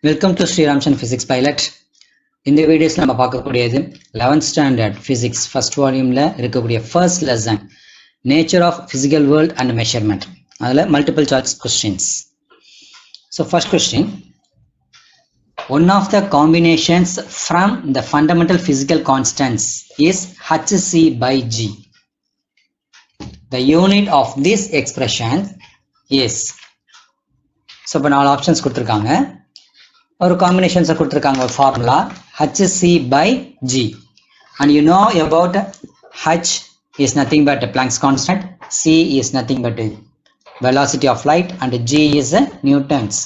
Welcome to Sri Ramchan Physics Pilot. In the videos நம்ம பார்க்கக்கூடியது 11th standard physics first volumeல இருக்கக்கூடிய first lesson nature of physical world and measurement. அதுல multiple choice questions. So first question, one of the combinations from the fundamental physical constants is hc by g. The unit of this expression is, so இப்போ 4 options கொடுத்திருக்காங்க. ஒரு combinations கொடுத்திருக்காங்க, ஒரு formula hc by g, and you know about h is nothing but Planck's constant, c is nothing but velocity of light, and g is Newton's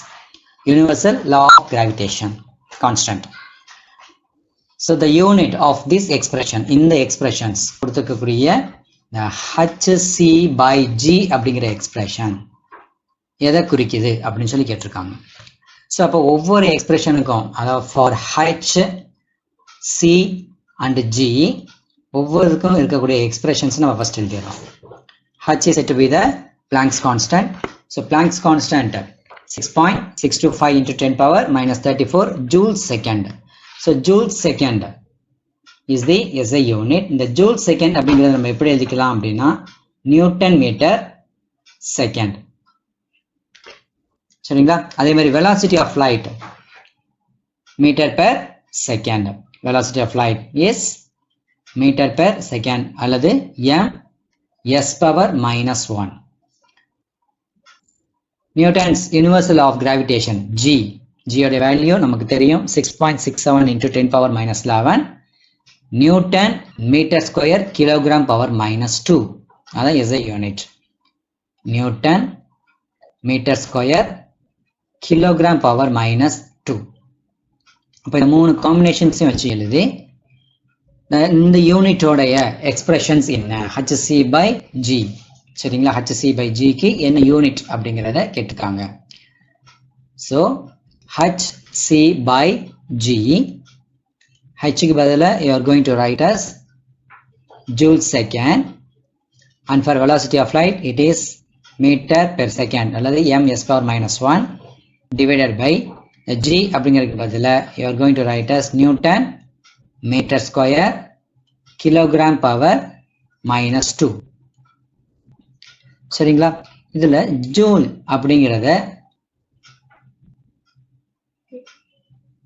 universal law of gravitation constant. So the unit of this expression, in the expressions கொடுத்திருக்கக்கூடிய hc by g அப்படிங்கிற expression எதை குறிக்குது அப்படின்னு சொல்லி கேட்டிருக்காங்க. So அப்போ ஒவ்வொரு எக்ஸ்பிரஷனுக்கும், அதாவது for h, c and g, ஒவ்வொருக்கும் இருக்கக்கூடிய எக்ஸ்பிரஷன்ஸ் நம்ம ஃபர்ஸ்ட் எழுதிடுறோம். H is to be the Planck's constant. So Planck's constant 6.625 into 10 power minus 34 joules second. So joules second is the SI unit. இந்த ஜூல்ஸ் செகண்ட் அப்படிங்கிறத நம்ம எப்படி எழுதிக்கலாம் அப்படின்னா நியூட்டன் மீட்டர் செகண்ட். சரிங்களா? அதே மாதிரி velocity of light meter per second. velocity of light is meter per second அல்லது m s power minus 1. Newton's universal law of gravitation g, g ஓட வேல்யூ நமக்கு தெரியும் 6.67 into 10 power minus 11 Newton meter square kilogram power minus 2. அதான் SI unit. Newton meter square kilogram power minus 2. அப்போ இந்த மூணு காம்பினேஷன்ஸையும் வச்சு எழுதி இந்த யூனிட்டோடைய எக்ஸ்பிரஷன்ஸ் என்ன, hc by g. சரிங்களா? hc by g க்கு என்ன யூனிட் அப்படிங்கிறத கேட்டுக்காங்க. So hc by g, h க்கு பதிலா you are going to write as joule second, and for velocity of light it is meter per second அல்லது m s power minus 1 divided by g அப்படிங்கிறதுக்கு பதிலா you are going to write as Newton meter square kilogram power minus 2. சரிங்களா? இதுல joule அப்படிங்கிறத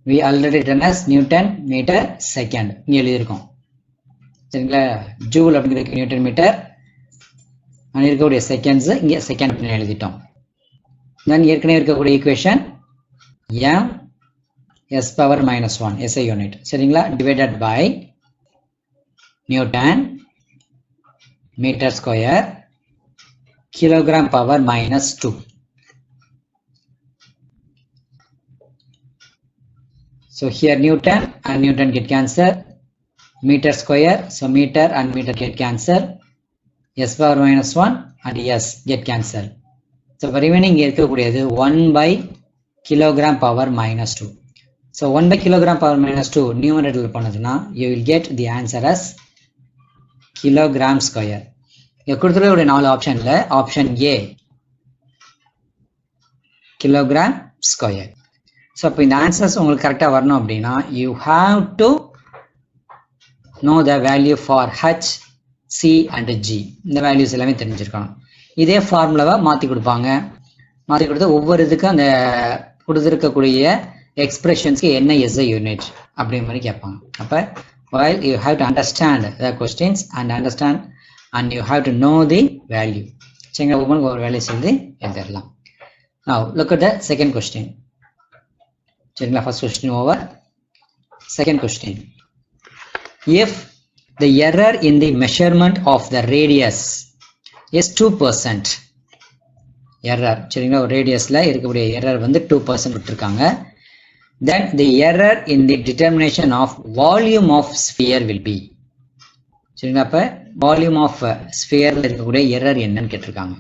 we already written as Newton meter second இங்க எழுதியிருக்கோம். சரிங்களா? Joule அப்படிங்கிறதுக்கு நியூட்டன் மீட்டர், இருக்கக்கூடிய செகண்ட்ஸ் இங்க செகண்ட் எழுதிட்டோம். then ஏற்கனவே இருக்கக்கூடிய equation m s power minus 1 SI unit. சரிங்களா? divided by Newton meter square kilogram power minus 2. So here Newton and Newton get cancelled, meter square, so meter and meter get cancelled, s power minus 1 and s get cancelled. So remaining இருக்கக்கூடியது 1 by kilogram power minus 2. So 1 by kilogram power minus 2 numerator பண்ணதுனா you will get the answer as kilogram square. இங்க கொடுத்திருக்கிற 4 ஆப்ஷன்ல option A kilogram square. So அப்ப இந்த answers உங்களுக்கு கரெக்ட்டா வரணும் அப்படினா you have to know the value for h, c and g. இந்த வேல்யூஸ் எல்லாமே தெரிஞ்சிருக்கணும். இதே ஃபார்முலாவை மாற்றி கொடுப்பாங்க. மாற்றி கொடுத்து ஒவ்வொரு இதுக்கும் அந்த கொடுத்துருக்கக்கூடிய எக்ஸ்பிரஷன்ஸ்க்கு என்ன எஸ்ஐ யூனிட் அப்படிங்கிற மாதிரி கேட்பாங்க. அப்போ while you have to understand the questions and you have to know the value. சரிங்களா? ஒவ்வொன்றுக்கு ஒரு வேல்யூ சேர்ந்து எழுதிடலாம். Now look at the second question. சரிங்களா? first question over. Second question. If the error in the measurement of the radius is 2%, error, சரிங்களா? ஒரு ரேடியஸ்ல இருக்கக்கூடிய error வந்து 2% விட்டுருக்காங்க, then the error in the determination of volume of sphere will be. சரிங்களா? அப்ப volume of ஸ்பியர்ல இருக்கக்கூடிய error என்னன்னு கேட்டிருக்காங்க.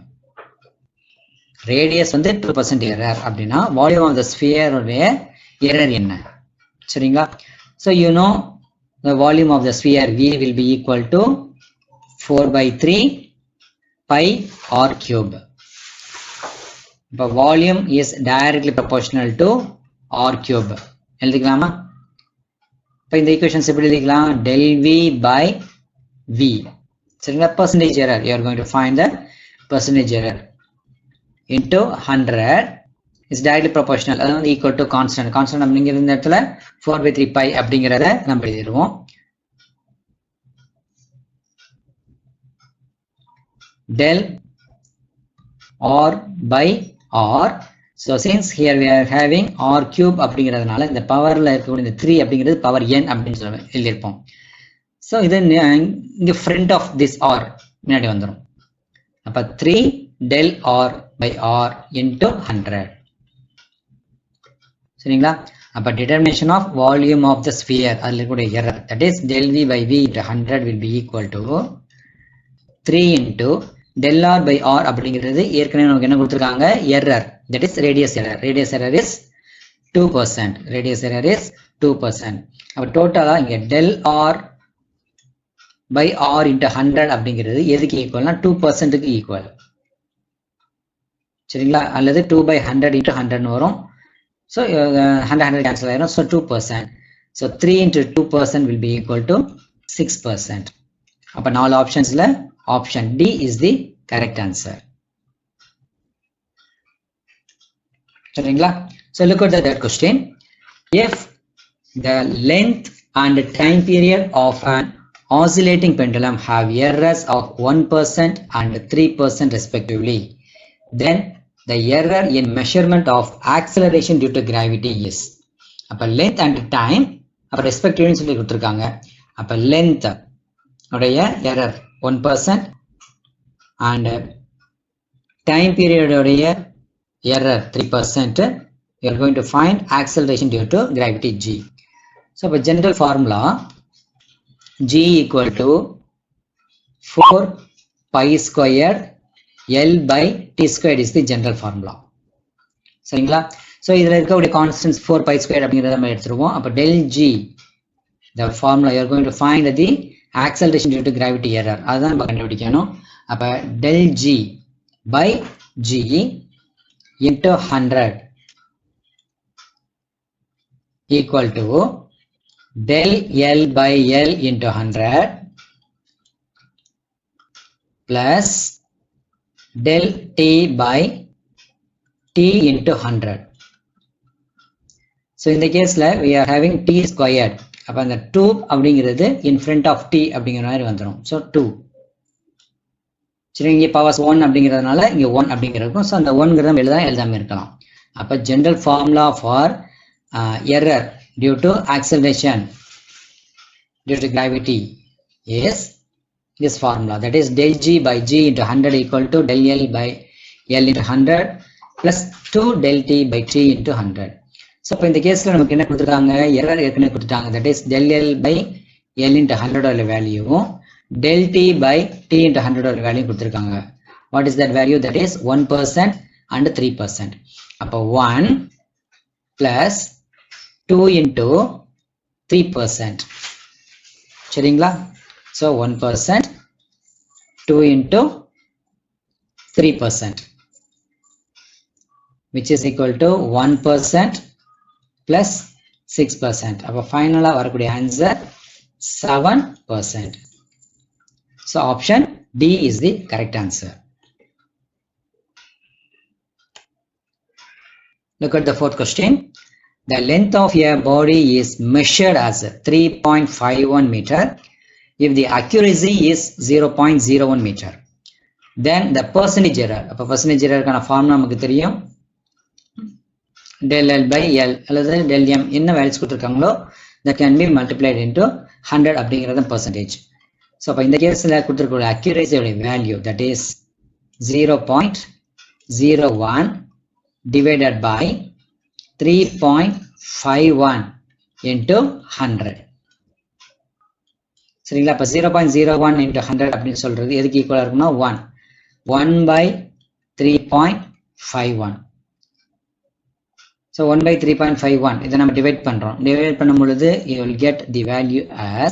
ரேடியஸ் வந்து 2% எரர் அப்படின்னா வால்யூம் ஆஃப் த ஸ்பியருடைய எரர் என்ன? சரிங்களா? so you know the volume of the sphere V will be equal to 4/3 pi r cube. But volume is directly proportional to r cube எழுதிக்கலாமா? இப்போ இந்த equations எப்படி எழுதிக்கலாம்? del v by v. சரிங்களா? percentage error, you are going to find the percentage error into 100 is directly proportional, அது வந்து equal to constant. constant அப்படிங்கிற இந்த இடத்துல 4/3 pi அப்படிங்கிறத நம்ம எழுதிடுவோம். del r by r. So since here we are having r cube அப்படிங்கிறதுனால இந்த பவர்ல இருக்கக்கூடிய இந்த 3 அப்படிங்கிறது பவர் n அப்படின்னு சொல்லி எழுதியிருப்போம். ஸோ இது இங்கே ஃப்ரண்ட் ஆஃப் திஸ் ஆர் முன்னாடி வந்துடும். அப்போ 3 del r by r into 100. சரிங்களா? அப்போ determination of volume of the sphere அதில் இருக்கக்கூடிய error, that is del v by v into 100 will be equal to 3 into del r by r அப்படிங்கிறது ஏற்கனவே நமக்கு என்ன கொடுத்துருக்காங்க? error, that is radius error. radius error is 2%. radius error is 2%. அப்போ டோட்டலாக இங்கே del r by r into 100 அப்படிங்கிறது எதுக்கு ஈக்குவல்னா 2%க்கு ஈக்குவல். சரிங்களா? அல்லது 2 by 100 into 100 வரும். ஸோ 100 கேன்சல் ஆயிரும். So 2%. So 3 into 2% will be equal to 6%. அப்போ 4 ஆப்ஷன்ஸில் option D is the correct answer. சரிங்களா? So look at the third question. If the length and time period of an oscillating pendulum have errors of 1% and 3% respectively, then the error in measurement of acceleration due to gravity is. அப்ப length and time அப்ப respectively சொல்லி கொடுத்திருக்காங்க. அப்ப length உடைய error 1% and time period உடைய error 3%. You are going to find acceleration due to gravity g. So for general formula, g equal to 4 pi squared L by t squared is the general formula. சரிங்களா? So இதில் இருக்கக்கூடிய constants 4 pi squared அப்படிங்கிறத நம்ம எடுத்துருவோம். அப்போ del g, the formula you are going to find the acceleration due to gravity error, அதுதான் நம்ம கண்டுபிடிக்கணும். அப்போ del g by g into 100 equal to del L by L into 100 plus del T by T into 100. So in the case we are having T squared. அப்போ அந்த 2 அப்படிங்கிறது in front of T அப்படிங்கிற மாதிரி வந்துடும். So 2. சரி, இங்கே powers 1 அப்படிங்கிறதுனால இங்கே 1 அப்படிங்கிறதுக்கும். ஸோ அந்த 1 எழுதாமல் இருக்கலாம். அப்போ general formula for error due to acceleration due to gravity is this formula, that is del g by g into 100 equal to del L by L into 100 plus 2 del T by T into 100. So இப்போ இந்த கேஸில் நமக்கு என்ன கொடுத்துருக்காங்க? Error ஏற்கனவே கொடுத்துட்டாங்க. that is del L by L into 100 வேல்யூவும் del T by T into 100 value கொடுத்துருக்காங்க. What is that value? That is 1% and 3%. அப்போ 1 plus 2 into 3%. சரிங்களா? So 1%, 2 into 3%, which is equal to 1% plus 6%. அப்போ ஃபைனலாக வரக்கூடிய answer 7%. So option D is the correct answer. Look at the fourth question. The length of a body is measured as 3.51 meter if the accuracy is 0.01 meter. Then the percentage error. அப்போ percentage error கான formula நமக்கு தெரியும். del L by L அல்லது del M என்ன values கொடுத்துருக்காங்களோ that can be multiplied into 100 அப்படிங்கிறது percentage. So அப்போ இந்த கேஸில் கொடுத்துருக்க accuracy உடைய value that is 0.01 divided by 3.51 into 100. சரிங்களா? அப்போ 0.01 into 100 அப்படின்னு சொல்றது எதுக்கு ஈக்குவலாக இருக்குன்னா 1 by 3.51. So 1 by 3.51 இதை நம்ம டிவைட் பண்றோம். டிவைட் பண்ணும் பொழுது you will get the value as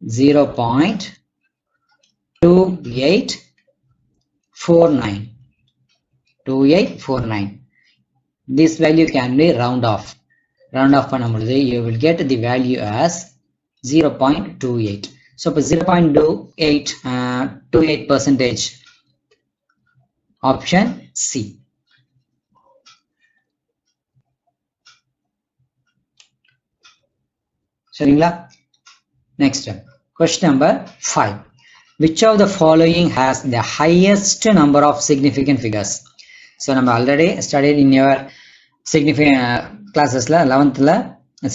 0.2849. this value can be round off பண்ணும்போது you will get the value as 0.28. so இப்போ 0.28 option C. சரிங்களா? Next question number 5. Which of the following has the highest number of significant figures? So நம்ம already studied in your significant classes la 11th la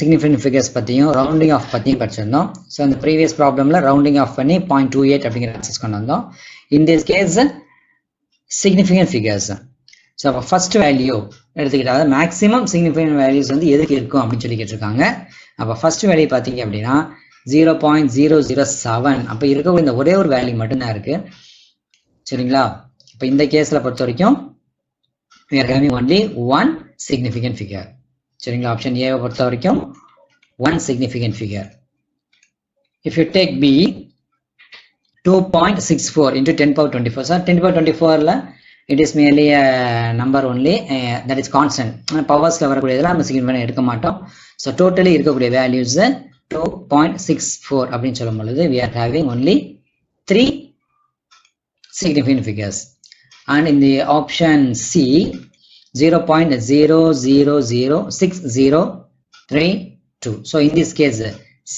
significant figures பத்தியும் rounding off பத்தியும் படிச்சிருந்தோம். So இந்த previous problemல rounding off பண்ணி 0.28 அப்படிங்கிற answers கொண்டு வந்தோம். In this case significant figures. So first value எடுத்துக்கிட்டா maximum significant values வந்து எதுக்கு இருக்கும் அப்படின்னு சொல்லி கேட்டிருக்காங்க. அப்ப first value பாத்தீங்க அப்படின்னா 0.007. அப்ப இருக்கக்கூடிய இந்த ஒரே ஒரு வேல்யூ மட்டும்தான் இருக்கு. சரிங்களா? இப்ப இந்த கேஸ்ல பொறுத்த வரைக்கும் we are having only one significant figure. சரிங்களா? ஆப்ஷன் ஏ பொறுத்த வரைக்கும் one significant figure. If you take B 2.64 into 10 power 24. So 10 power 24 la it is merely a number only that is constant. Powers la வரக்கூடியதெல்லாம் நம்ம significant எடுக்க மாட்டோம். So totally இருக்கக்கூடிய values 2.64 அப்படின்னு சொல்லும் பொழுது we are having only 3 significant figures. And in the option C 0.000632. So in this case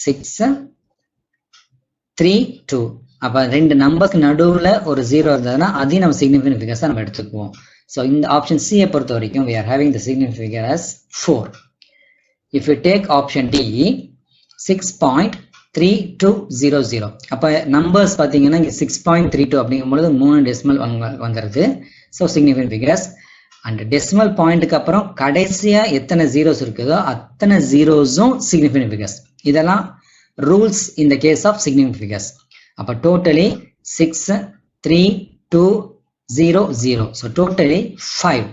632. அப்ப ரெண்டு நம்பருக்கு நடுவுல ஒரு 0 இருந்ததுன்னா அதையும் நம்ம significant figures நம்ம எடுத்துக்குவோம். So இந்த option C பொறுத்த வரைக்கும் we are having the significant figure as 4. If you take option D 6.3200. அப்ப நம்பர்ஸ் பாத்தீங்கன்னா இங்க 6.32 அப்படிங்கும்போது 3 டெசிமல் வந்துருது. So significant figures. And decimal பாயிண்ட்க்கு அப்புறம் கடைசியா எத்தனை zeros இருக்குதோ அத்தனை zeros-உம் significant figures. இதெல்லாம் rules in the case of significant figures. அப்ப totally 63200. So totally 5.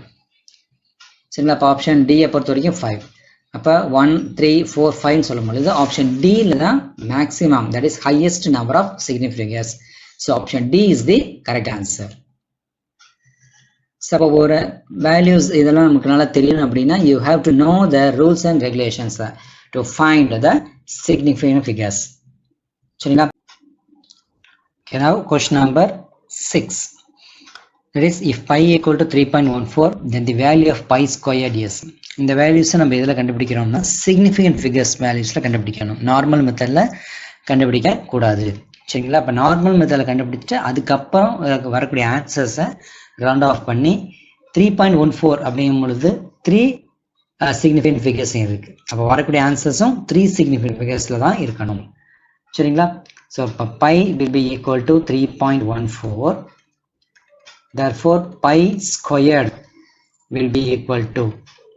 சரிங்களா? அப்ப ஆப்ஷன் D பொறுத்த வரைக்கும் 5. அப்ப 1 3 4 5 சொல்லும் பொழுது ஆப்ஷன் D ல தான் maximum, that is highest number of significant figures. So option D is the correct answer. So ஒரு values இதெல்லாம் நமக்கு நல்லா தெரியணும் அப்படின்னா you have to know the rules and regulations to find the significant figures. சரிங்களா? Okay, now question number 6. That is, if pi equal to 3.14, then the value of pi squared is. இந்த values நம்ம எதில் கண்டுபிடிக்கிறோம்னா significant figures வேல்யூஸ்ல கண்டுபிடிக்கணும். Normal மெத்தட்ல கண்டுபிடிக்க கூடாது. சரிங்களா? அப்ப நார்மல் மெத்தட்ல கண்டுபிடிச்சு அதுக்கப்புறம் வரக்கூடிய ஆன்சர்ஸை ரவுண்ட் ஆஃப் பண்ணி 3.14 அப்படிங்கும் பொழுது 3 significant figures இருக்கு. அப்ப வரக்கூடிய ஆன்சர்ஸும் 3 significant figuresல தான் இருக்கணும். சரிங்களா? So pi will be equal to 3.14. Therefore pi squared will be equal to,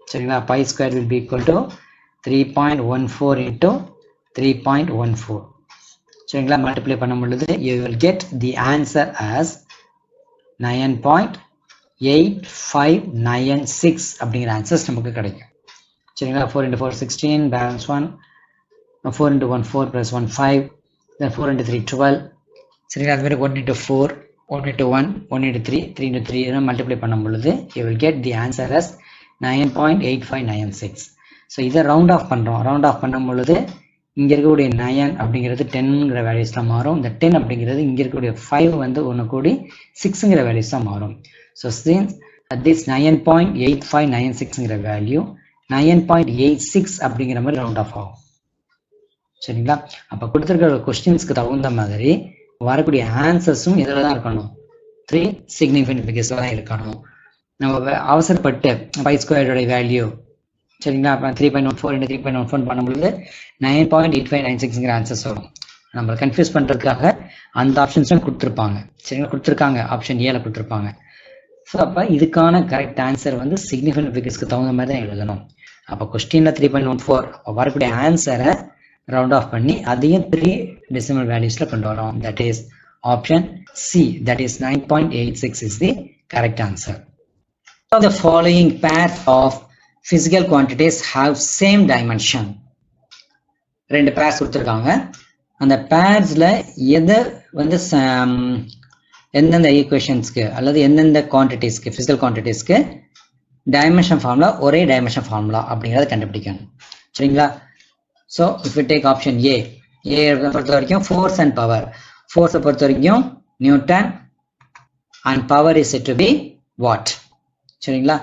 சரிங்களா? pi squared will be equal to 3.14 into 3.14. சரிங்களா? மல்டிப்ளை பண்ணும் பொழுது you will get the answer as 9.8596 அப்படிங்கிற ஆன்சர்ஸ் நமக்கு கிடைக்கும். சரிங்களா? 4 into 4 16, balance 1, 4 into 1 4 plus 1 5, then 4 into 3 12. சரிங்களா? அது மாதிரி 1 into 4, 1 into 1, 1 into 3, 3 into 3 இதெல்லாம் மல்டிப்ளை பண்ணும் பொழுது you will get the answer as 9.8596. So இதை ரவுண்ட் ஆஃப் பண்ணுறோம். ரவுண்ட் ஆஃப் பண்ணும் பொழுது இங்கே இருக்கக்கூடிய 9 அப்படிங்கிறது 10ங்கிற வேல்யூஸ் தான் மாறும். இந்த 10 அப்படிங்கிறது இங்கே இருக்கக்கூடிய 5 வந்து ஒன்று கூடி 6ங்கிற வேல்யூஸ் தான் மாறும். ஸோ since this 9.8596ங்கிற வேல்யூ 9.86 அப்படிங்கிற மாதிரி ரவுண்ட் ஆஃப் ஆகும். சரிங்களா? அப்போ கொடுத்துருக்கிற கொஸ்டின்ஸ்க்கு தகுந்த மாதிரி வரக்கூடிய ஆன்சர்ஸும் இதில் தான் இருக்கணும். 3 significant figuresல தான் இருக்கணும். நம்ம அவசரப்பட்டு பை ஸ்கொயரோட வேல்யூ, சரிங்களா? அப்போ 3.14 into 3.14 பண்ணும்பொழுது 9.8596ங்கிற ஆன்சர்ஸ் வரும். நம்ம கன்ஃபியூஸ் பண்ணுறதுக்காக அந்த ஆப்ஷன்ஸும் கொடுத்துருப்பாங்க. சரிங்களா? கொடுத்துருக்காங்க, ஆப்ஷன் ஏல கொடுத்துருப்பாங்க. ஸோ அப்போ இதுக்கான கரெக்ட் ஆன்சர் வந்து சிக்னிஃபிகன்ட் ஃபிகர்ஸ்க்கு தகுந்த மாதிரி தான் எழுதணும். அப்போ கொஸ்டினில் 3.14 அப்போ வரக்கூடிய ஆன்சரை ரவுண்ட் ஆஃப் பண்ணி அதையும் 3 டெசிமல் வேல்யூஸில் கொண்டு வரோம். That is option C, that is 9.86 is the correct answer. The following pair of physical quantities have same dimension. ரெண்டு பேர்ஸ் கொடுத்துருக்காங்க. அந்த பேர்ஸ்ல எதை வந்து எந்தெந்த ஈக்குவேஷன்ஸ்க்கு அல்லது எந்தெந்த குவான்டிட்டிஸ்க்கு, பிசிக்கல் குவான்டிட்டிஸ்க்கு டைமென்ஷன் ஃபார்முலா ஒரே டைமென்ஷன் ஃபார்முலா அப்படிங்கிறத கண்டுபிடிக்கணும். சரிங்களா? So if you take option A, A பொறுத்த வரைக்கும் ஃபோர்ஸ் அண்ட் பவர். ஃபோர்ஸை பொறுத்த வரைக்கும் newton and power is set to be watt. சரிங்களா?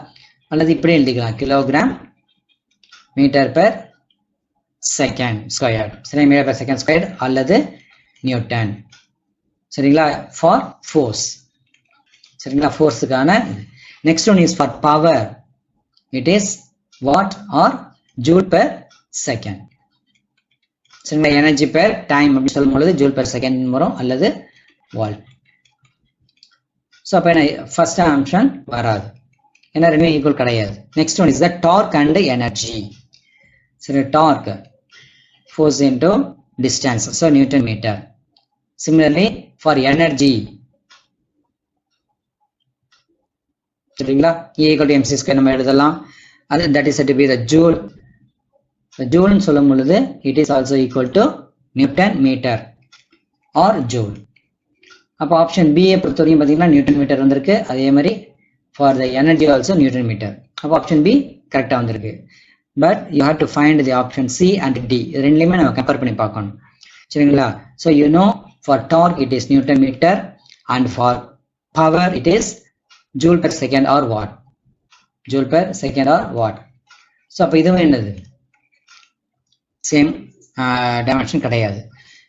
அல்லது இப்படி எழுதிக்கலாம், kilogram metre per second square. சரி, மீட்டர் பெர் செகண்ட் ஸ்கொயர் அல்லது நியூட்டன். சரிங்களா? For force. சரிங்களா? ஃபோர்ஸுக்கான. Next one is for power. It is what are joule per second. சரிங்களா? எனர்ஜி பெர் டைம் அப்படின்னு சொல்லும் பொழுது ஜூல் பெர் செகண்ட் வரும் அல்லது வால்ட். ஸோ அப்போ என்ன, ஃபர்ஸ்ட் ஆப்ஷன் வராது, ஏன்னா ரெண்டுமே ஈக்குவல் கிடையாது. Next one is the torque and energy. சரி, torque force into distance, so newton metre. Similarly for energy, சரிங்களா, E = mc ஸ்கொயர் நம்ம எழுதலாம். அது that is to be the joule. ஜூல்னு சொல்லும் பொழுது it is also equal to newton metre or joule. அப்போ option பியை பொறுத்த வரைக்கும் பார்த்தீங்கன்னா நியூட்டன் மீட்டர் வந்திருக்கு. அதே மாதிரி for the energy also newton metre. அப்போ ஆப்ஷன் பி கரெக்டாக வந்திருக்கு. But you have to find the option C and D. இது ரெண்டுலையுமே நம்ம கம்பேர் பண்ணி பார்க்கணும். சரிங்களா? So you know for torque it is newton meter and for power it is joule per second or watt. Joule per second or watt. So அப்போ இதுவும் என்னது, same dimension கிடையாது.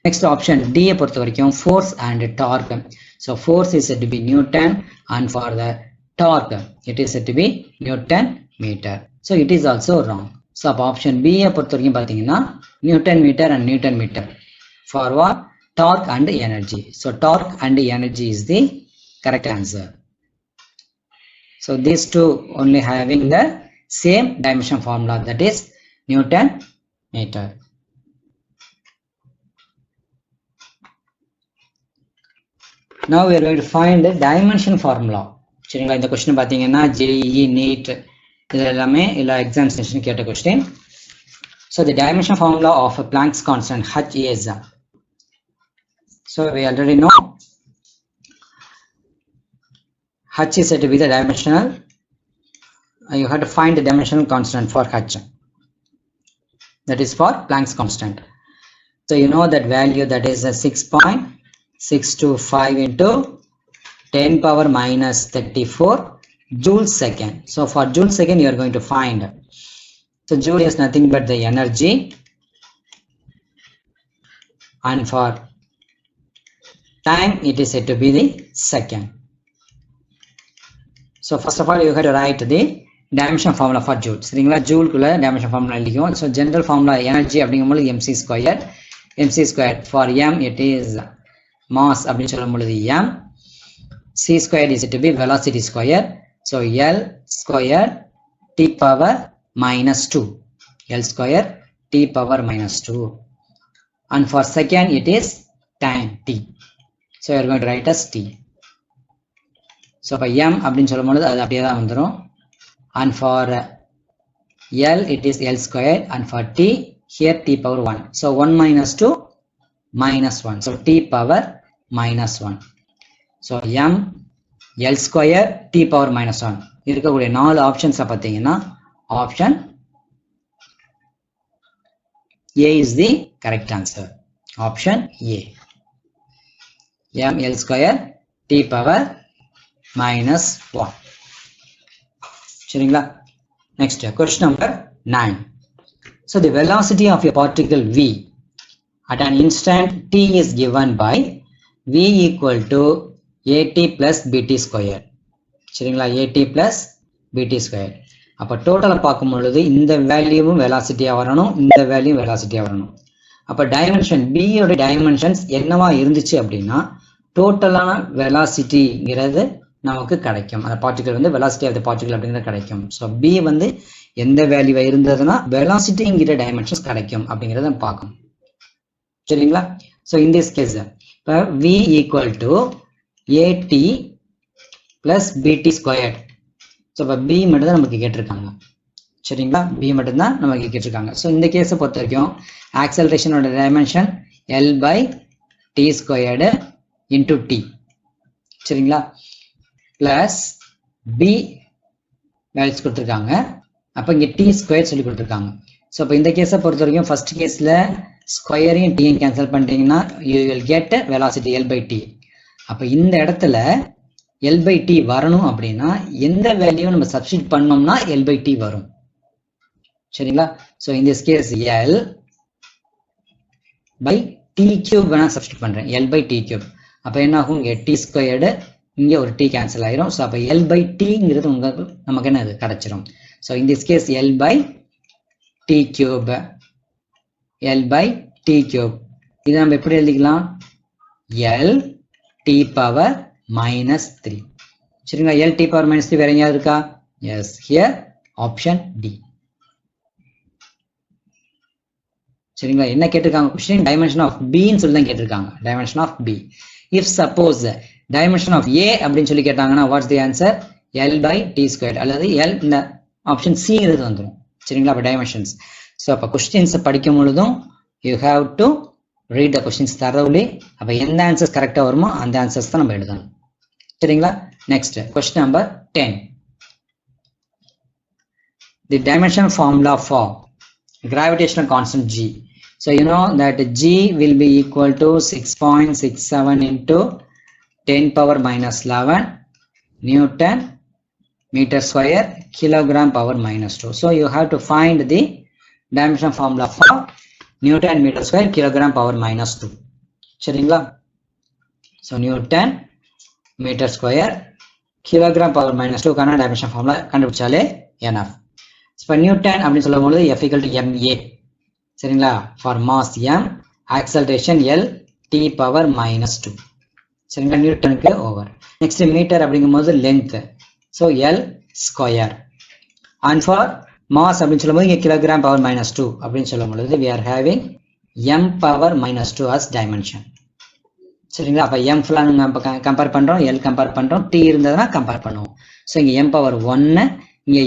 நெக்ஸ்ட் ஆப்ஷன் டியை பொறுத்த வரைக்கும் force and torque. So force is to be newton and for the torque it is to be Newton meter. So it is also wrong. So அப்போ option பியை பொறுத்த வரைக்கும் பார்த்தீங்கன்னா newton meter and newton meter for watt, torque and energy. So torque and energy is the correct answer. So these two only having the same dimension formula, that is Newton meter. Now we are going to find the dimension formula. சரிங்களா? இந்த question பார்த்தீங்கன்னா JEE NEET இது எல்லாமே இல்லை examination கேட்ட question. So the dimension formula of a Planck's constant H is, so we already know H is said to be the dimensional. You have to find the dimensional constant for H. That is for Planck's constant. So you know that value, that is 6.625 into 10 power minus 34 joule second. So for joule second you are going to find. So joule is nothing but the energy, and for time it is said to be the second. So first of all you have to write the dimension formula for joule. சரிங்களா? ஜூல்குள்ள dimension formula எழுதிக்கும். So general formula energy அப்படிங்கும்போது mc square. mc square for m it is mass அப்படின்னு சொல்லும் பொழுது m. c square is to be velocity square. So l square t power minus 2. l square t power minus 2. And for second it is time t. So you are going to write as t. So for m அப்படின்னு சொல்லும் பொழுது அது அப்படியே தான் வந்துடும். And for l it is l square, and for t here t power 1. So 1 minus 2 minus 1. So t power minus 1. So m l square t power minus 1. இருக்கக்கூடிய 4 ஆப்ஷன்ஸை பார்த்தீங்கன்னா option A is the correct answer. Option A. m l square t power minus 1. சரிங்களா? Next question number 9. So the velocity of a particle v at an instant t is given by v equal to at plus bt square. சரிங்களா? at plus bt square. அப்போ டோட்டலை பார்க்கும் பொழுது இந்த வேல்யூவும் வெலாசிட்டியாக வரணும், இந்த value வெலாசிட்டியாக வரணும். அப்போ டைமென்ஷன் பியோட டைமென்ஷன்ஸ் என்னவா இருந்துச்சு அப்படின்னா டோட்டலான வெலாசிட்டிங்கிறது நமக்கு கிடைக்கும். அந்த பார்ட்டிகல் வந்து வெலாசிட்டி ஆஃப் த பார்ட்டிகல் அப்படிங்கிறது கிடைக்கும். ஸோ பி வந்து எந்த வேல்யூவாக இருந்ததுன்னா வெலாசிட்டிங்கிற டைமென்ஷன்ஸ் கிடைக்கும் அப்படிங்கிறத பார்க்கணும். சரிங்களா? ஸோ இன் திஸ் கேஸ் இப்போ v equal to a t plus b t squared. So இப்போ பி மட்டும் தான் நமக்கு கேட்டிருக்காங்க. சரிங்களா? பி மட்டும்தான் நமக்கு கேட்டிருக்காங்க. ஸோ இந்த கேஸை பொறுத்த வரைக்கும் ஆக்சலரேஷனோட dimension L by T squared into T. சரிங்களா? பிளஸ் பி வேல்யூஸ் கொடுத்துருக்காங்க. அப்போ இங்கே டி ஸ்கொயர் சொல்லி கொடுத்துருக்காங்க. ஸோ இப்போ இந்த கேஸை பொறுத்த வரைக்கும் ஃபர்ஸ்ட் கேஸில் ஸ்கொயரையும் டீயும் கேன்சல் பண்ணிட்டீங்கன்னா you will get velocity L/T. அப்போ இந்த இடத்துல L/T வரணும் அப்படின்னா எந்த வேல்யூ நம்ம சப்ஸ்டிட் பண்ணோம்னா L/T வரும். சரிங்களா? ஸோ இந்த கேஸ் L/T³ வேணா சப்ஸ்டிட் பண்ணுறேன். L/T³. அப்போ என்ன ஆகும்? இங்கே டி ஸ்கொயர்டு, இங்கே ஒரு டி கேன்சல் ஆயிரும். ஸோ அப்போ L/Tங்கிறது உங்களுக்கு நமக்கு என்ன அது கிடைச்சிரும். ஸோ இந்த கேஸ் L/T³. L/T³ இது நம்ம எப்படி எழுதிக்கலாம்? L⁻³ சரிங்களா? L⁻³ வேற எங்கேயாவது இருக்கா? Yes, here option D. சரிங்களா? என்ன கேட்டிருக்காங்க கொஸ்டின்? டைமென்ஷன் ஆஃப் பின்னு சொல்லி தான் கேட்டிருக்காங்க. Dimension of B. If suppose dimension of A அப்படின்னு சொல்லி கேட்டாங்கன்னா வாட்ஸ் தி ஆன்சர்? L/T² அல்லது எல் இந்த ஆப்ஷன் சிங்கிறது வந்துடும். சரிங்களா? அப்போ டைமென்ஷன்ஸ். ஸோ அப்போ கொஸ்டின்ஸை படிக்கும் பொழுதும் you have to read the questions தரோலி. அப்போ எந்த ஆன்சர்ஸ் கரெக்டாக வருமோ அந்த ஆன்சர்ஸ் தான் நம்ம எழுதணும். சரிங்களா? Next question number 10. The dimension formula for gravitational constant G. So you know that G will be equal to 6.67 into 10⁻⁻11 Newton meter square kilogram power -2. So you have to find the dimension formula for Newton meter square kilogram power -2. சரிங்களா? So Newton meter square kilogram power -2 கான dimension formula கண்டுபிடிச்சாலே enough. இப்போ Newton அப்படின்னு சொல்லும்போது F = ma. சரிங்களா? For mass m, acceleration L, T⁻⁻2. சரிங்களா? நியூட்டனுக்கு over. Next metre அப்படிங்கும்போது length, so L square. And for mass அப்படின்னு சொல்லும்போது இங்கே கிலோகிராம் பவர் -2 அப்படின்னு சொல்லும் பொழுது we are having m⁻⁻2 as dimension. சரிங்களா? அப்போ m ஃபுல்லாக நம்ம கம்பேர் பண்ணுறோம், L கம்பேர் பண்ணுறோம், T இருந்ததுன்னா கம்பேர் பண்ணுவோம். ஸோ இங்கே m⁻1, இங்கே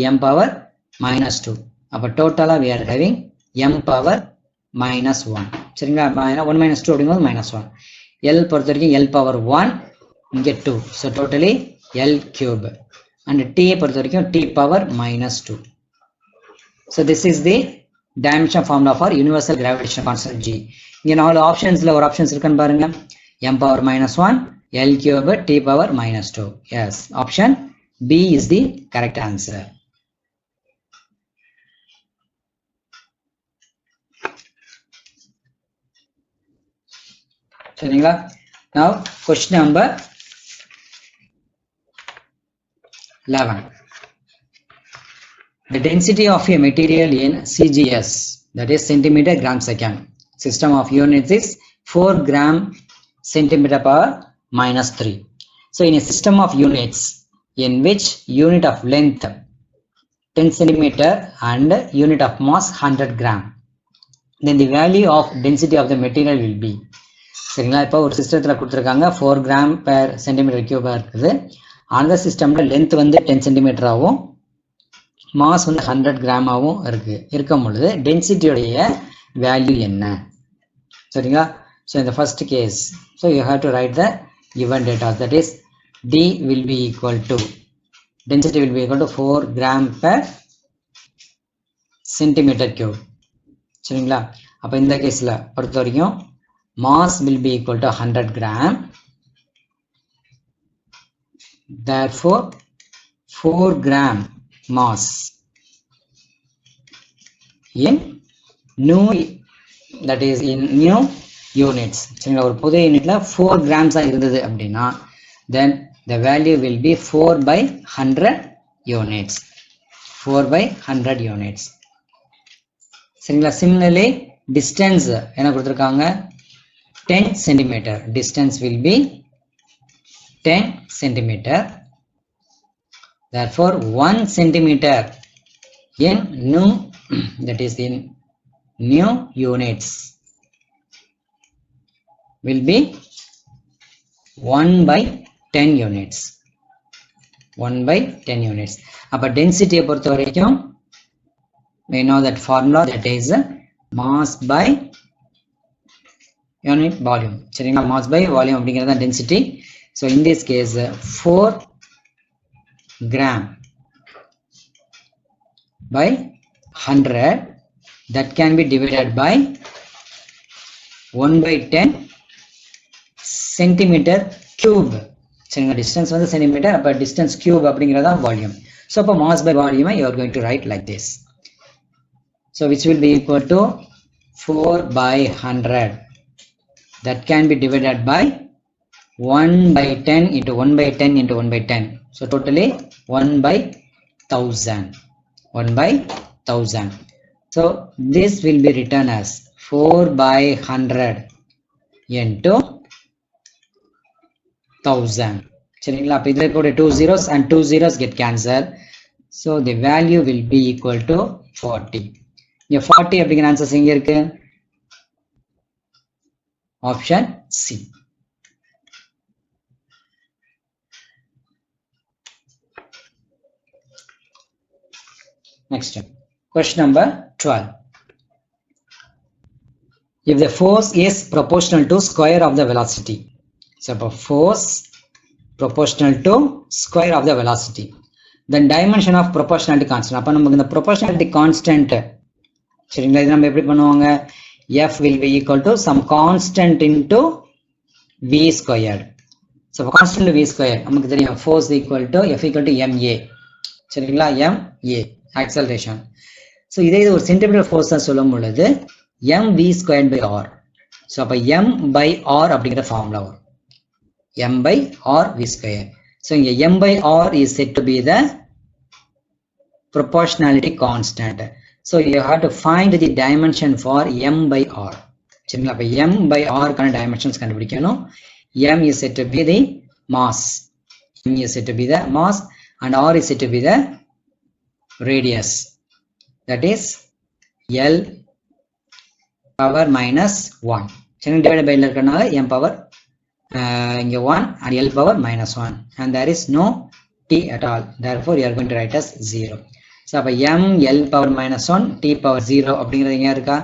m⁻2. அப்போ டோட்டலாக we are having m⁻−1. சரிங்களா? 1 - 2 அப்படிங்கும்போது -1. L பொறுத்த வரைக்கும் L⁻1, இங்கே 2. So totally L³. And T பொறுத்த வரைக்கும் T⁻−2. So this is the dimension formula for universal gravitational constant G. இங்கே 4 ஆப்ஷன்ஸில் ஒரு ஆப்ஷன்ஸ் இருக்குன்னு பாருங்க. m⁻−1, L³, T⁻−2. Yes, option B is the correct answer. சரிங்களா? Now question number 11. The density of a material in CGS, that is centimeter gram second, system of units is 4 gram centimeter power -3. So in a system of units in which unit of length 10 centimeter and unit of mass 100 gram, then the value of density of the material will be. சரிங்களா? இப்போ ஒரு சிஸ்டத்தில் கொடுத்துருக்காங்க 4 gram per centimetre கியூபாக இருக்குது. அந்த சிஸ்டமில் length வந்து 10 சென்டிமீட்டராகவும் mass வந்து 100 கிராமாகவும் இருக்கும் பொழுது டென்சிட்டியோடைய வேல்யூ என்ன? சரிங்களா? ஸோ இந்த first case, so you have to write the given data, that is D will be equal to, density will be equal to 4 gram per centimeter cube. சரிங்களா? அப்போ இந்த கேஸில் பொறுத்த வரைக்கும் mass will be equal to 100 gram. Therefore 4 gram mass in new, that is in new units. சரிங்களா? ஒரு புது யூனிட்ல 4 grams இருந்தது அப்படின்னா then the value will be 4/100 units. 4/100 units. சரிங்களா? Similarly distance என்ன கொடுத்திருக்காங்க? 10 centimeter. Distance will be 10 centimeter. Therefore 1 centimeter in new, that is in new units, will be 1/10 units. 1/10 units. அப்ப density பொறுத்த வரைக்கும் we know that formula, that is mass by unit volume. சரிங்களா? mass by volume அப்படிங்கிறது தான் density. So in this case 4 gram by 100 that can be divided by 1 by 10 centimeter cube. சரிங்க, distance வந்து centimeter, அப்ப distance cube அப்படிங்கிறதா volume. So அப்ப mass by volume you are going to write like this. So which will be equal to 4 by 100 that can be divided by 1 by 10 into 1 by 10 into 1 by 10. So totally 1 by 1000. 1 by 1000. So this will be written as 4 by 100 into 1000. சரிங்களா, அப்ப இதுல கூட 2 zeros and 2 zeros get cancelled. So the value will be equal to 40. இங்க 40 அப்படிங்கிற answers எங்க இருக்கு? Option C. Next question number 12. If the force is proportional to square of the velocity, so force proportional to square of the velocity, then dimension of proportionality constant. அப்ப நமக்கு இந்த proportionality constant சரிங்களா, இது நம்ம எப்படி பண்ணுவாங்க? F will be equal to some constant into v squared. So constant v squared நமக்கு தெரியும் force equal to F equal to ma. சரிங்களா, ma acceleration. So இதே இது ஒரு சென்டிமீட்டர் ஃபோர்ஸ் தான் சொல்லும் பொழுது mv squared by r. So அப்ப m by r அப்படிங்கிற ஃபார்முலா வரும், m by r v square. So இங்க m by r is said to be the proportionality constant. So you have to find the dimension for m by r. சரிங்களா, அப்ப m by r கான dimensions கண்டுபிடிக்கணும். m is said to be the mass, m is said to be the mass and r is said to be the radius, that is L power minus 1. சரிங்களா, divided by இருக்கனால m power இங்க 1 and L power minus 1 and there is no t at all, therefore you are going to write as 0. So அப்ப m L power minus 1 t power 0 அப்படிங்கிறது எங்க இருக்கா?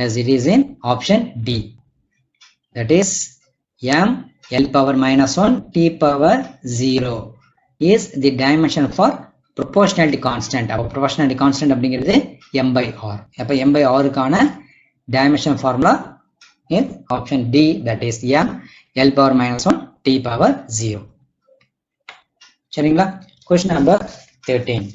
As it is in option D, that is m L power minus 1 t power 0 is the dimension for proportionality constant. அப்ப proportionality constant அப்படிங்கிறது m by r. அப்ப m by r கான dimension formula in option D, that is m L power minus 1 t power 0. சரிங்களா, question number 13.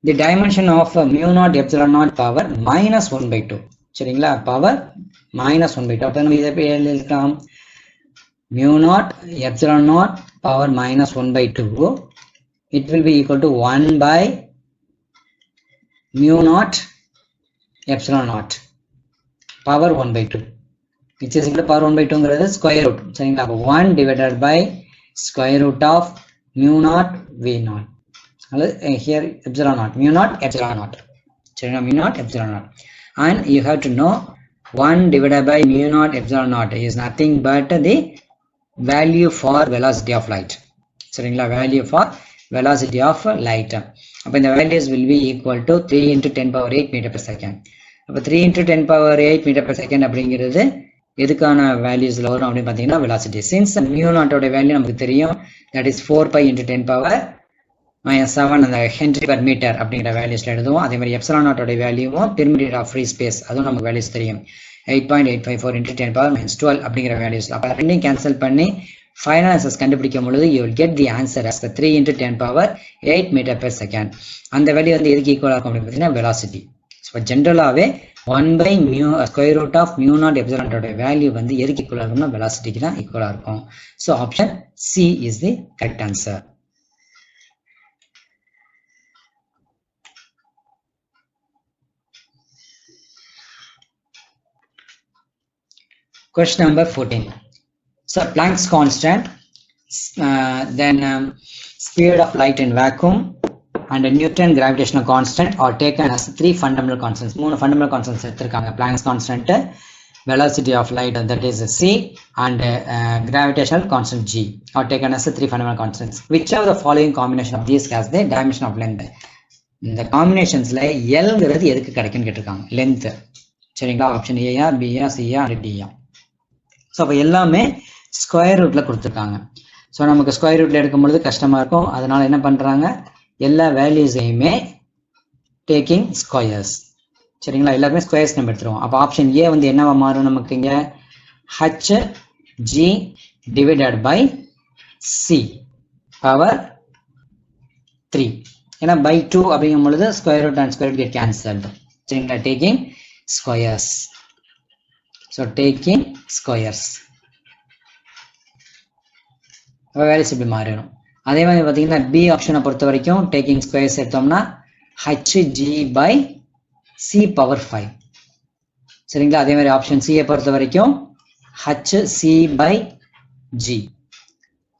The dimension of mu naught epsilon naught power minus 1 by 2. சரிங்களா, power minus 1 by 2. அப்ப நம்ம இதை எப்படி எழுதலாம்? mu naught epsilon naught power minus 1 by 2, it will be equal to 1 by mu naught epsilon naught power 1 by 2, which is equal to power 1 by 2 ங்கிறது square root. சரிங்களா, அப்ப 1 divided by square root of mu naught v naught. Here epsilon naught, mu naught epsilon naught. சரிங்களா, mu naught epsilon naught. And you have to know 1 divided by mu naught epsilon naught is nothing but the value for velocity of light. சரிங்களா, value for velocity of light. அப்ப இந்த values will be equal to 3 into 10 power 8 meter per second. அப்ப 3 into 10 power 8 meter per second அப்படிங்கிறது எதுக்கான வேல்யூஸ்ல வரும் அப்படின்னு பாத்தீங்கன்னா velocity. Since mu naught ஓட value நமக்கு தெரியும், that is 4 pi into 10 power minus 7 அந்த ஹென்ரி per meter அப்படிங்கிற வேல்யூஸ்ல எழுதுவோம். அதே மாதிரி எப்சிலான் நாட் ஓட வேல்யூவும் பெர்மிட்டட் ஆஃப் ஃப்ரீ ஸ்பேஸ் அதுவும் நமக்கு வேல்யூஸ் தெரியும், 8.854 into 10 power minus 12 அப்படிங்கிற வேல்யூஸ். அப்ப ரெண்டையும் கேன்சல் பண்ணி ஃபைனல் ஆன்சர்ஸ் கண்டுபிடிக்கும் பொழுது you will get the answer as the 3 into 10 power 8 meter per second. அந்த வேல்யூ வந்து எதுக்கு ஈக்குவலா இருக்கும் அப்படின்னு பார்த்தீங்கன்னா velocity. ஸோ ஜென்ரலாகவே 1 by mu square root of mu naught epsilon naught ஓட வேல்யூ வந்து எதுக்கு ஈக்குவலா இருக்கும்னா velocityக்கு தான் ஈக்குவலா இருக்கும். So option C is the correct answer. Question number 14. So Planck's constant, then speed of light in vacuum and a Newton gravitational constant are taken as three fundamental constants. மூணு fundamental constants எடுத்திருக்காங்க. Planck's constant, velocity of light that is c, and gravitational constant g are taken as three fundamental constants. Which of the following combination of these has the dimension of length? இந்த combinationsல L ங்கிறது எதுக்கு கிடைக்குன்னு கேட்டிருக்காங்க, length. சரிங்களா, option ஏயா பியா சியா அல்லது டியா. So அப்போ எல்லாமே ஸ்கொயர் ரூட்ல கொடுத்துருக்காங்க. ஸோ நமக்கு ஸ்கொயர் ரூட்ல எடுக்கும் பொழுது கஷ்டமா இருக்கும், அதனால என்ன பண்றாங்க, எல்லா வேல்யூஸையுமே taking squares. சரிங்களா, எல்லாருமே ஸ்கொயர்ஸ் நம்ம எடுத்துருவோம். அப்போ ஆப்ஷன் ஏ வந்து என்னவா மாறும் நமக்கு இங்க hg divided by c power 3. ஏன்னா by 2 அப்படிங்கும் பொழுது square root and square root get cancelled. சரிங்களா, taking squares. So taking squares values இப்படி மாறிடும். அதே மாதிரி பார்த்தீங்கன்னா பி ஆப்ஷனை பொறுத்த வரைக்கும் டேக்கிங் ஸ்கொயர்ஸ் எடுத்தோம்னா hg by c பவர் 5. சரிங்களா, அதே மாதிரி ஆப்ஷன் சியை பொறுத்த வரைக்கும் hc by g.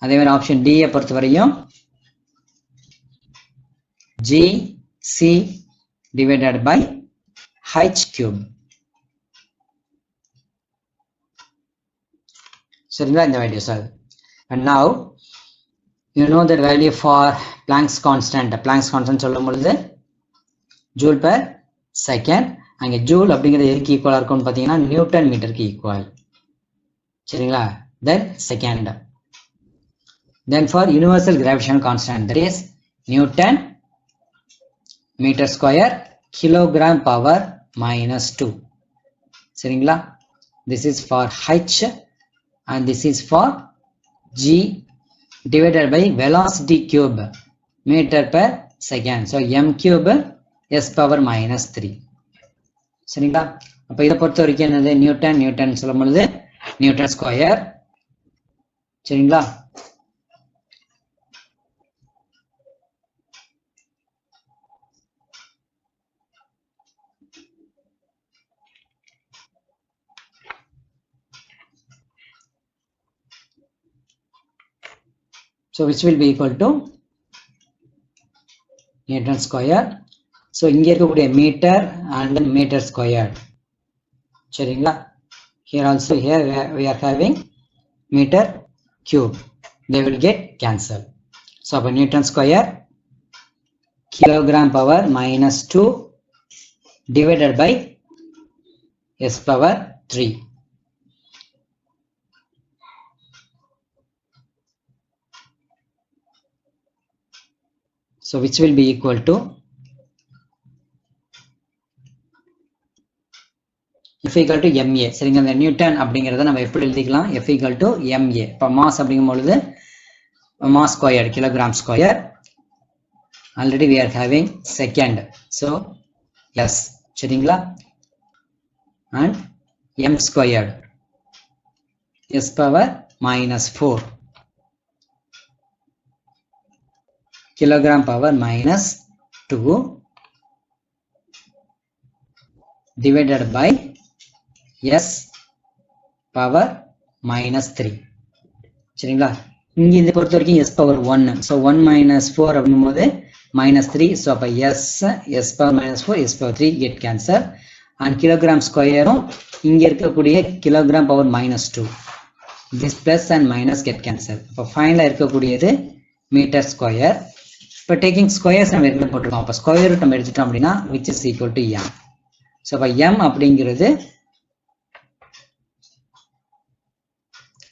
அதே மாதிரி ஆப்ஷன் டியை பொறுத்த வரைக்கும் gc divided by h cube. சரிங்களா, இந்த வேல்யூஸ் அது. And now you know the value for Planck's constant. Planck's constant சொல்லும் பொழுது ஜூல் per second. அங்கே ஜூல் அப்படிங்கிறது எதுக்கு ஈக்குவலாக இருக்கும்னு பார்த்தீங்கன்னா நியூட்டன் மீட்டருக்கு ஈக்குவல். சரிங்களா, then second. Then for universal gravitational constant, that is Newton meter square kilogram power minus 2. சரிங்களா, this is for h and this is for g divided by velocity cube meter per second. So m cube s power minus 3. சரிங்களா, அப்போ இதை பொறுத்த வரைக்கும் என்னது Newton சொல்லும் பொழுது Newton square. சரிங்களா, so which will be equal to Newton square. So இங்க இருக்கக்கூடிய மீட்டர் and meter squared. சரிங்களா, here also we are having meter cube, they will get cancelled. So அப்போ Newton square kilogram power minus 2 divided by s power 3. So which will be equal to F equal to ma. சரிங்க, இந்த Newton அப்படிங்கிறத நம்ம எப்படி எழுதிக்கலாம், F equal to ma. இப்போ mass அப்படிங்கும் பொழுது mass square kilogram square. Already we are having second, so yes. சரிங்களா, and m squared s power minus 4 kilogram power minus 2 divided by s power minus 3. சரிங்களா, இங்க இந்த பொறுத்த வரைக்கும் s power 1. so 1 minus 4 அப்படிங்கும்போது minus 3. so அப்ப s power minus 4 s power 3 get cancel. and kilogram squareம் இங்க இருக்கக்கூடிய kilogram power minus 2. this plus and minus get cancel. அப்ப ஃபைனலா இருக்கக்கூடியது மீட்டர் ஸ்கொயர். இப்போ டேக்கிங் ஸ்கொயர்ஸ் நம்ம எடுத்து போட்டிருக்கோம். அப்போ ஸ்கொயர் ரூட் நம்ம எடுத்துட்டோம் அப்படின்னா which is equal to m. ஸோ அப்போ m அப்படிங்கிறது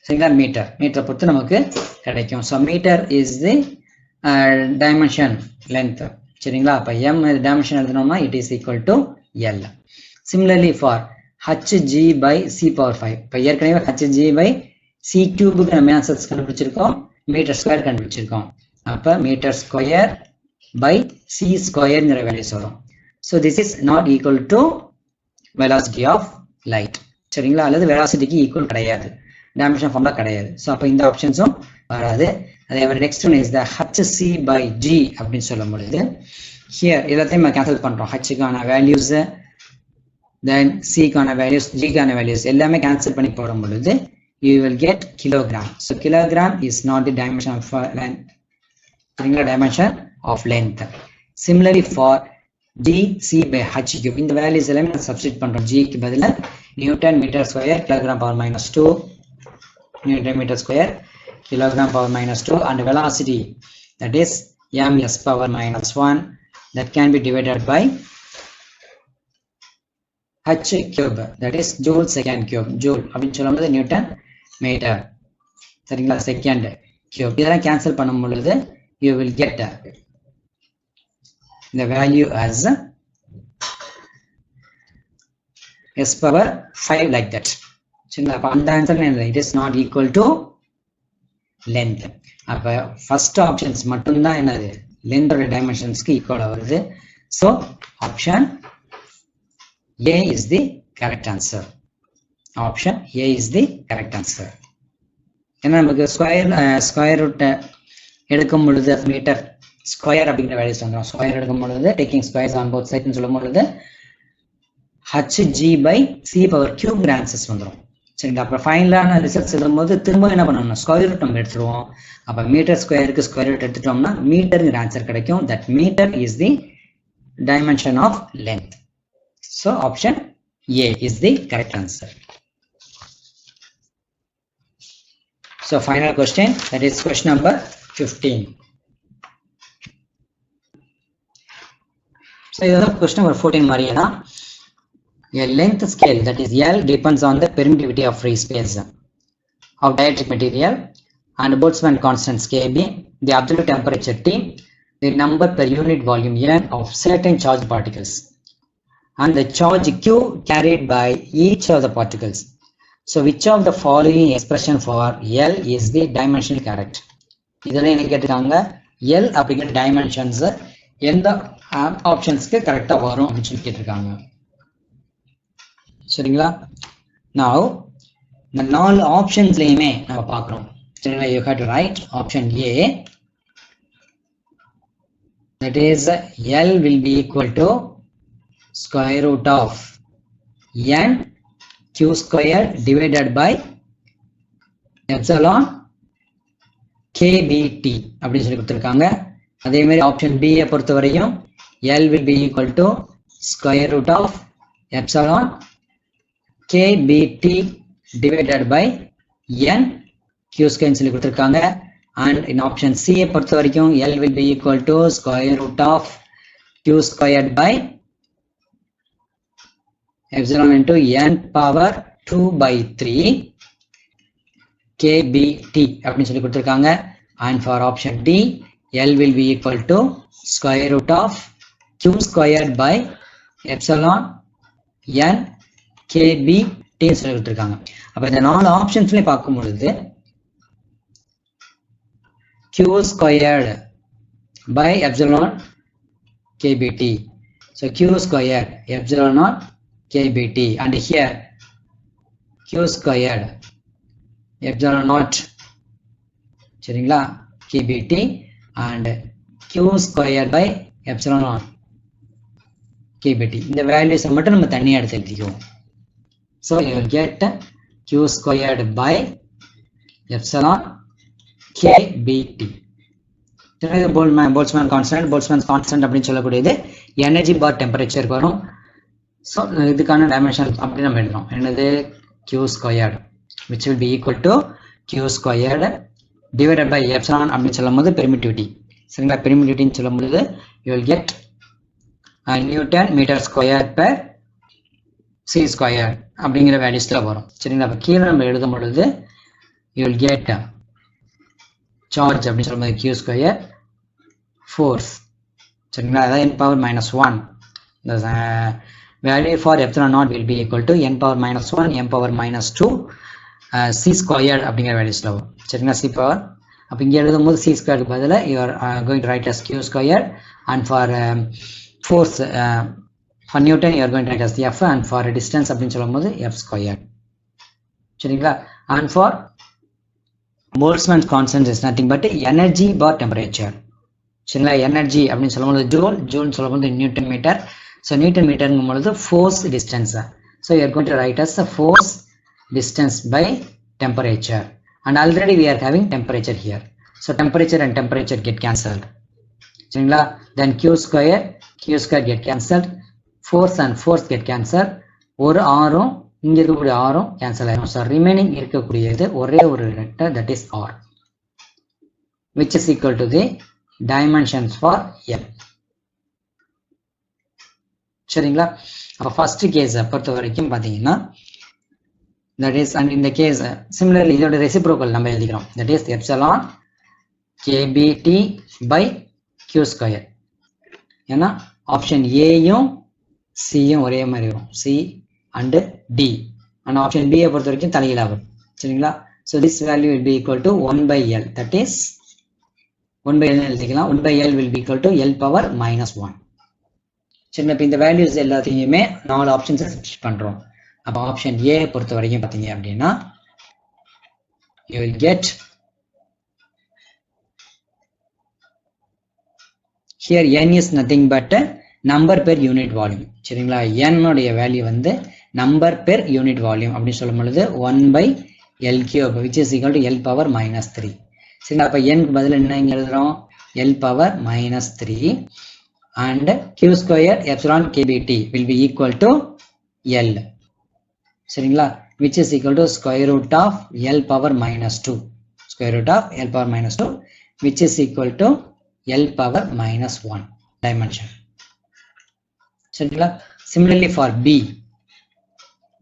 சரிங்களா மீட்டரை பொறுத்து நமக்கு கிடைக்கும். So meter is the dimension length. சரிங்களா, அப்போ m டைமென்ஷன் எழுதணும்னா it is equal to l. similarly for hg by c power 5. இப்போ ஏற்கனவே hg by c கியூபுக்கு நம்ம ஆன்சர்ஸ் கண்டுபிடிச்சிருக்கோம், மீட்டர் ஸ்கொயர் கண்டுபிடிச்சிருக்கோம். அப்போ மீட்டர் ஸ்கொயர் பை சி ஸ்கொயர்ங்கிற வேல்யூஸ் வரும். So this is not equal to velocity of light. சரிங்களா, அல்லது வெலாசிட்டிக்கு ஈக்குவல் கிடையாது, டைமென்ஷன் ஃபார்ம்ல கிடையாது. ஸோ அப்போ இந்த ஆப்ஷன்ஸும் வராது. அதே மாதிரி next one is the hc by g அப்படின்னு சொல்லும் பொழுது ஹியர் எல்லாத்தையும் நம்ம கேன்சல் பண்ணுறோம். ஹச்சுக்கான வேல்யூஸ், தென் சிக்கான வேல்யூஸ், ஜிக்கான வேல்யூஸ் எல்லாமே கேன்சல் பண்ணி போடும் பொழுது you will get kilogram. So kilogram is not the dimension of length. Dimension of length. Similarly for gc by h cube, இந்த வேல்யூஸ் எல்லாமே சப்ஸ்டிட் பண்றோம். g க்கு பதிலா newton meter square kilogram power minus 2 newton meter square kilogram power minus 2 and velocity that is ms power minus 1 that can be divided by h cube that is joule second cube. joule அப்படின்னு சொல்லும்போது Newton metre சரிங்களா second cube. இதெல்லாம் cancel பண்ணும் பொழுது you will get the value as s power 5 like that. சரிங்களா? அப்ப அந்த answer என்ன? It is not equal to length. அப்ப ஃபர்ஸ்ட் ஆப்ஷன்ஸ் மட்டும்தான் என்னது? length ஓட டைமென்ஷன்ஸ்க்கு ஈக்குவலா வருது. So option A is the correct answer. Option A is the correct answer. ஏன்னா நமக்கு ஸ்கொயர் ரூட் எடுக்கும் பொழுது மீட்டர் ஸ்கொயர் அப்படிங்கிற வேல்யூஸ் வந்துடும். ஸ்கொயர் எடுக்கும் பொழுது டேக்கிங் ஸ்கொயர்ஸ் ஆன் போத் சைட்னு சொல்லும் பொழுது hg/c⁻³ ஆன்சர்ஸ் வந்துடும். சரிங்களா? அப்புறம் ஃபைனலான ரிசல்ட்ஸ் எழுதும்போது திரும்ப என்ன பண்ணணும்? ஸ்கொயர் ரூட் நம்ம எடுத்துருவோம். அப்போ மீட்டர் ஸ்கொயருக்கு ஸ்கொயர் ரூட் எடுத்துட்டோம்னா மீட்டருங்கிற ஆன்சர் கிடைக்கும். That meter is the dimension of length. So option A is the correct answer. So final question, that is question number 15. So this is question number 14 Mariana. A length scale, that is L, depends on the permittivity of free space of dielectric material and Boltzmann constants Kb, the absolute temperature T, the number per unit volume N of certain charged particles, and the charge Q carried by each of the particles. So which of the following expression for L is the dimensionally correct? இதெல்லாம் என்ன கேட்டிருக்காங்க? L அப்படிங்கிற dimensions எந்த ஆப்ஷன்ஸ்க்கு கரெக்டா வரும் அப்படின்னு சொல்லி கேட்டிருக்காங்க. சரிங்களா? Now இந்த 4 ஆப்ஷன்ஸ்லயுமே நம்ம பார்க்கிறோம். சரிங்களா? You have to write option A, that is L will be equal to square root of n q square divided by epsilon kbt அப்படி சொல்லி கொடுத்திருக்காங்க. அதே மாதிரி ஆப்ஷன் B பொறுத்தவரையும் L will be equal to square root of epsilon kbt divided by n q square சொல்லி கொடுத்திருக்காங்க. And in option C பொறுத்தவரைக்கும் L will be equal to square root of q squared by epsilon into n power 2/3 kbt அப்படின்னு சொல்லி கொடுத்திருக்காங்க. And for option D, L will be equal to square root of q squared by epsilon n kbt சொல்லி கொடுத்திருக்காங்க. அப்ப இந்த 4 ஆப்ஷன்ஸ்லயும் பார்க்கும் பொழுது q squared by epsilon kbt, so q squared epsilon naught kbt, and here q squared epsilon naught சரிங்களா kbt and q squared by epsilon naught kbt. இந்த values மட்டும் நம்ம தனியா எடுத்து எழுதிக்குவோம். So you will get q squared by epsilon kbt. Boltzmann constant அப்படின்னு சொல்லக்கூடியது energy பார் temperature வரும். So இதுக்கான டைமென்ஷன் அப்படி நம்ம எழுதுறோம். என்னது? q squared which will be equal to q squared divided by epsilon அப்படின்னு சொல்லும் போது பெர்மிட்டிவிட்டி. சரிங்களா? பெர்மிட்டிவிட்டின்னு சொல்லும் போது you will get newton meter square per c squared அப்படிங்கிற வேல்யூஸ்ல வரும். சரிங்களா? அப்போ கீழே நம்ம எழுதும் பொழுது you will get சார்ஜ் அப்படின்னு சொல்லும் போது q squared force. சரிங்களா? அதாவது n power minus 1. The value for epsilon naught will be equal to n power minus 1 m power minus 2 c squared அப்படிங்கிற வேல்யூஸ்ல வரும். சரிங்களா? c பவர் அப்போ இங்கே எழுதும் போது c squared பதிலாக you are going to write as q squared, and for force for Newton you are going to write as f, and for distance அப்படின்னு சொல்லும் போது f squared. சரிங்களா? And for Boltzmann constant is nothing but energy bar temperature. சரிங்களா? Energy அப்படின்னு சொல்லும் போது joule சொல்லும் போது நியூட்டன் மீட்டர். ஸோ நியூட்டன் மீட்டருங்கும் பொழுது force distance. So you are going to write as force distance by temperature, and already we are having temperature here, so temperature and temperature get cancelled. சரிங்களா? then q square get cancelled, force and force get cancelled, ஒரு ஆரும் இங்க இருக்கக்கூடிய ஆரும் cancel ஆயிடும். So remaining இருக்கக்கூடியது ஒரே ஒரு vector, that is r, which is equal to the dimensions for L. சரிங்களா? அப்போ ஃபர்ஸ்ட் கேஸை பொறுத்த வரைக்கும் பார்த்தீங்கன்னா that is, and in the case similarly இதோட reciprocal நம்ம எழுதிக்கிறோம், that is epsilon kbt by q square. ஏன்னா ஆப்ஷன் ஏயும் சியும் ஒரே மாதிரி வரும், c and D. And option B பொறுத்த வரைக்கும் தலைகீழா வரும். சரிங்களா? So this value will be equal to 1 by L. That is 1 by L எழுதிக்கலாம். 1 by L will be equal to L power minus 1. சரி, இப்போ இந்த வேல்யூஸ் எல்லாத்தையுமே 4 ஆப்ஷன்ஸ் சப்ஸ்டிட் பண்றோம். அப்போ ஆப்ஷன் A பொறுத்த வரைக்கும் பார்த்தீங்க அப்படின்னா you will get here n is nothing but a number per unit volume. சரிங்களா? n உடைய வேல்யூ வந்து number per unit volume அப்படின்னு சொல்லும் பொழுது 1 by L cube which is equal to L power minus 3. சரிங்களா? அப்போ n க்கு பதில் என்ன இங்க எழுதுறோம்? L power minus 3 and q square epsilon kbt will be equal to L. சரிங்களா? which is equal to square root of L power minus 2. Square root of L power minus 2 which is equal to L power minus 1 dimension. சரிங்களா? Similarly for B.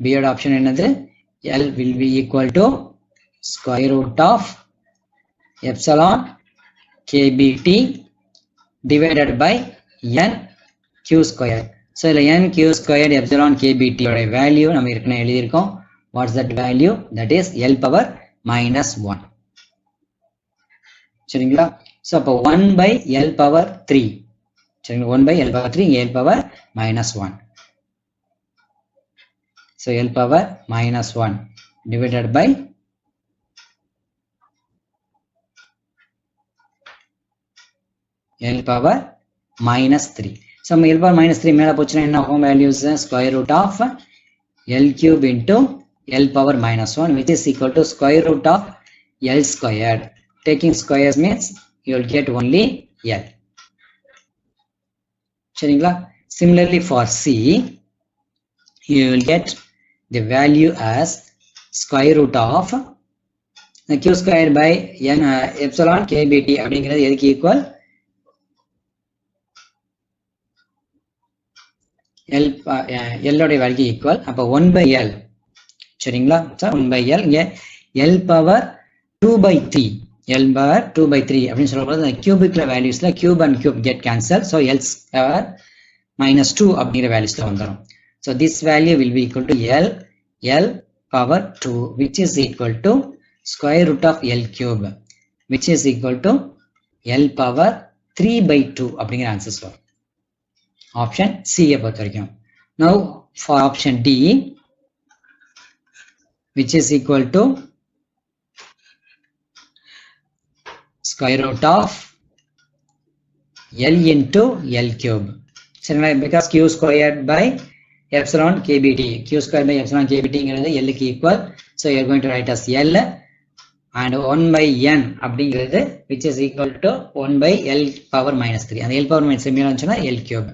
B oda option என்னது? L will be equal to square root of epsilon kbt divided by n q square. So n q square epsilon kbt oda value நம்ம ஏற்கனவே எழுதியிருக்கோம். What's that value? That is L power minus 1. சரிங்களா? So அப்போ 1 by L power 3. சரிங்களா? 1 by L power 3 L power minus 1. So L power minus 1 divided by L power minus 3. So L power minus 3 மேல போச்சுன்னா என்ன ஆகும்? values square root of L cube into L power minus 1 which is equal to square root of L squared. Taking squares means you will get only L. சரிங்களா? Similarly for C, you will get the value as square root of q square by n epsilon kbt அப்படிங்கிறது எதுக்கு equal? L உடைய value equal. அப்போ 1 by L. சரிங்களா? 1 by L இங்கே L power 2 by 3. L power 2 by 3 அப்படின்னு சொல்லும்போது அந்த கியூபிக்ல வேல்யூஸ்ல cube and cube get cancel. So L power minus 2 அப்படிங்கிற வேல்யூஸ்ல வந்துடும். So this value will be equal to L power 2 which is equal to square root of L cube which is equal to L power 3 by 2 அப்படிங்கிற answers வரும். Option C பொறுத்த வரைக்கும். Now for option D which is equal to square root of L into L cube. Because q squared by epsilon kbt. Q squared by epsilon kbt is L equal. So you are going to write as L and 1 by n அப்படிங்கிறது which is equal to 1 by L power minus 3. And L power minus 3 L cube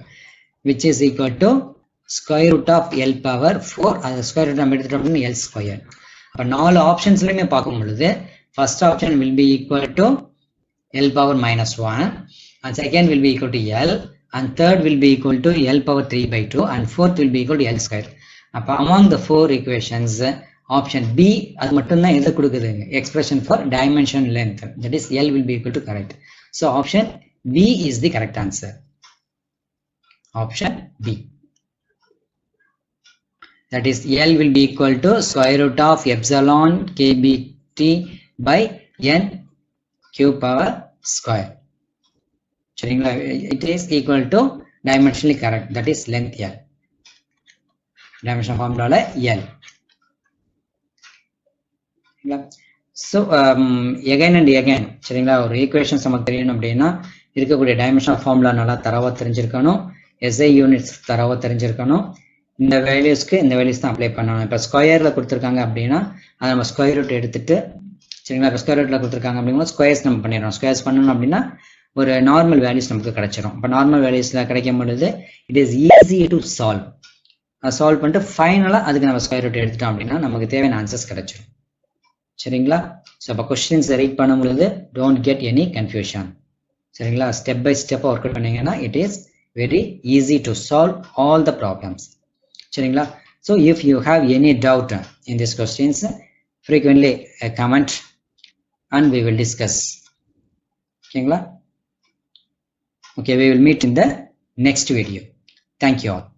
which is equal to square root of L power 4. அது square root நம்ம எடுத்துட்டோம் L square. அப்ப நாலு ஆப்ஷன்ஸ்லயுமே பார்க்கும் பொழுது first option will be equal to L power minus 1 and second will be equal to L and third will be equal to L power 3 by 2 and fourth will be equal to L square. அப்ப among the four equations option B அது மட்டும் தான் எதை கொடுக்குதுங்க? expression for dimension length, that is L will be equal to correct. So option B is the correct answer. Option B. That is L will be equal to square root of epsilon kbt by n q power square. சரிங்களா? It is equal to dimensionally correct, that is length L. Dimension formula L. So again and again சரிங்களா? ஒரு equations நமக்கு தெரியணும் அப்படின்னா இருக்கக்கூடிய dimension formula நல்லா தரவா தெரிஞ்சிருக்கணும். SI யூனிட்ஸ் தரவா தெரிஞ்சிருக்கணும். இந்த வேல்யூஸ்க்கு இந்த வேல்யூஸ் தான் அப்ளை பண்ணணும். இப்போ ஸ்கொயர்ல கொடுத்துருக்காங்க அப்படின்னா அதை நம்ம ஸ்கொயர் ரூட் எடுத்துட்டு சரிங்களா? இப்போ ஸ்கொயர் ரூட்ல கொடுத்துருக்காங்க அப்படின்னா ஸ்கொயர்ஸ் நம்ம பண்ணிடுறோம். ஸ்கொயர்ஸ் பண்ணணும் அப்படின்னா ஒரு நார்மல் வேல்யூஸ் நமக்கு கிடைச்சிடும். இப்போ நார்மல் வேல்யூஸ்ல கிடைக்கும் பொழுது it is easy to solve. Solve பண்ணிட்டு ஃபைனலாக அதுக்கு நம்ம ஸ்கொயர் ரூட் எடுத்துட்டோம் அப்படின்னா நமக்கு தேவையான ஆன்சர்ஸ் கிடைச்சிடும். சரிங்களா? ஸோ அப்போ கொஸ்டின்ஸ் ரீட் பண்ணும் பொழுது டோன்ட் கெட் எனி கன்ஃபியூஷன். சரிங்களா? Step by step work out பண்ணீங்கன்னா it is very easy to solve all the problems. சரிங்களா? So if you have any doubt in this questions frequently comment and we will discuss. Okay, we will meet in the next video. Thank you all.